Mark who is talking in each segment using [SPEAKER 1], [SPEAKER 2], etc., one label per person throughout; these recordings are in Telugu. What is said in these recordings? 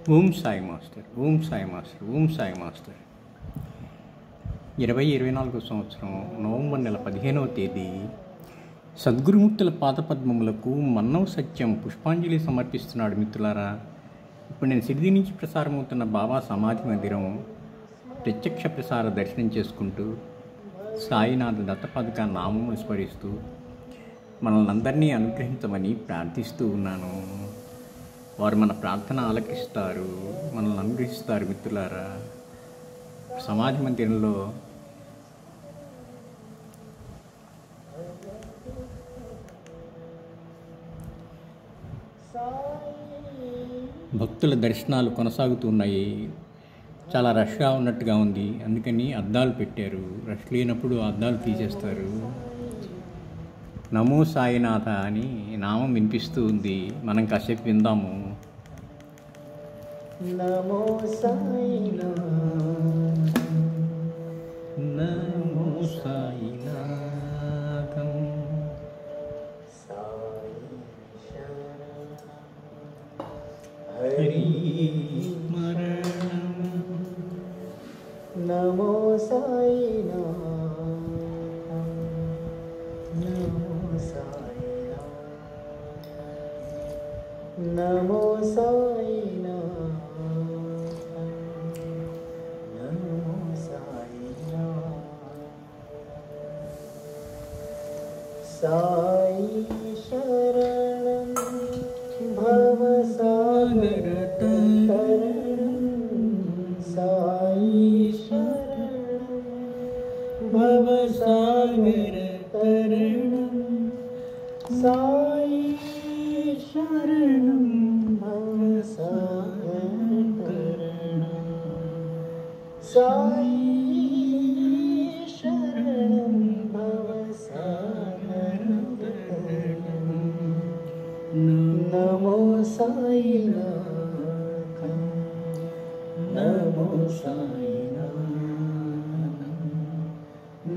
[SPEAKER 1] Om Sai master, Om Sai master, Om Sai master. 2024 సంవత్సరం నవంబర్ నెల 15వ తేదీ సద్గురుమూర్తుల పాదపద్మములకు మన్నవ సత్యం పుష్పాంజలి సమర్పిస్తున్నాడు. మిత్రులారా, ఇప్పుడు నేను సిరిడి నుంచి ప్రసారమవుతున్న బాబా సమాధి మందిరం ప్రత్యక్ష ప్రసార దర్శనం చేసుకుంటూ సాయినాథ దత్తపాదుక నామమును స్మరిస్తూ మనల్ని అందరినీ అనుగ్రహించమని ప్రార్థిస్తూ ఉన్నాను. వారు మన ప్రార్థన ఆలకిస్తారు, మనల్ని అనుగ్రహిస్తారు. మిత్రులారా, సమాధి మందిరంలో భక్తుల దర్శనాలు కొనసాగుతున్నాయి. చాలా రష్గా ఉన్నట్టుగా ఉంది, అందుకని అద్దాలు పెట్టారు. రష్ లేనప్పుడు అద్దాలు తీసేస్తారు. నమో సాయినాథ అని నామం వినిపిస్తూ ఉంది. మనం కాసేపు విందాము.
[SPEAKER 2] నమో సాయినాథ,
[SPEAKER 1] నమో సాయినాథం,
[SPEAKER 2] సాయి శరణం,
[SPEAKER 1] హరి స్మరణం.
[SPEAKER 2] నమో సాయినాథ, నమో సాయినాథ, నమో సాయినాథ, నమో సాయినాథ. సాయి శరణం భవసాగర తరణం, సాయి శరణం భవసాగర తరణం, సాయి శరణం భవసాగర తరణం, సాయి శరణం భవసాగర తరణం. నమో సాయినాథ, నమో సాయినాథ,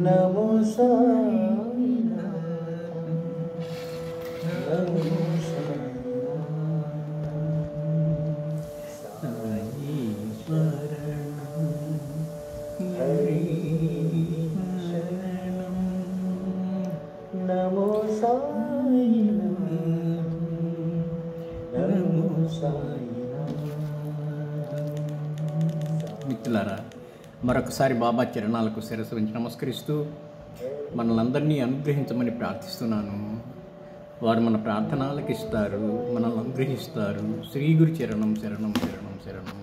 [SPEAKER 2] నమో సాయినాథ, నమో సాయినాథ.
[SPEAKER 1] సాయి స్మరణం,
[SPEAKER 2] హరి శరణం, నమో సాయినాథ, నమో సాయినాథ.
[SPEAKER 1] మిత్రులారా, మరొకసారి బాబా చరణాలకు శిరస్సు ఉంచి నమస్కరిస్తూ మనల్ని అందరినీ అనుగ్రహించమని ప్రార్థిస్తున్నాను. వారు మన ప్రార్థనలకు ఇస్తారు, మనల్ని అనుగ్రహిస్తారు. శ్రీ గురు చరణం శరణం శరణం శరణం.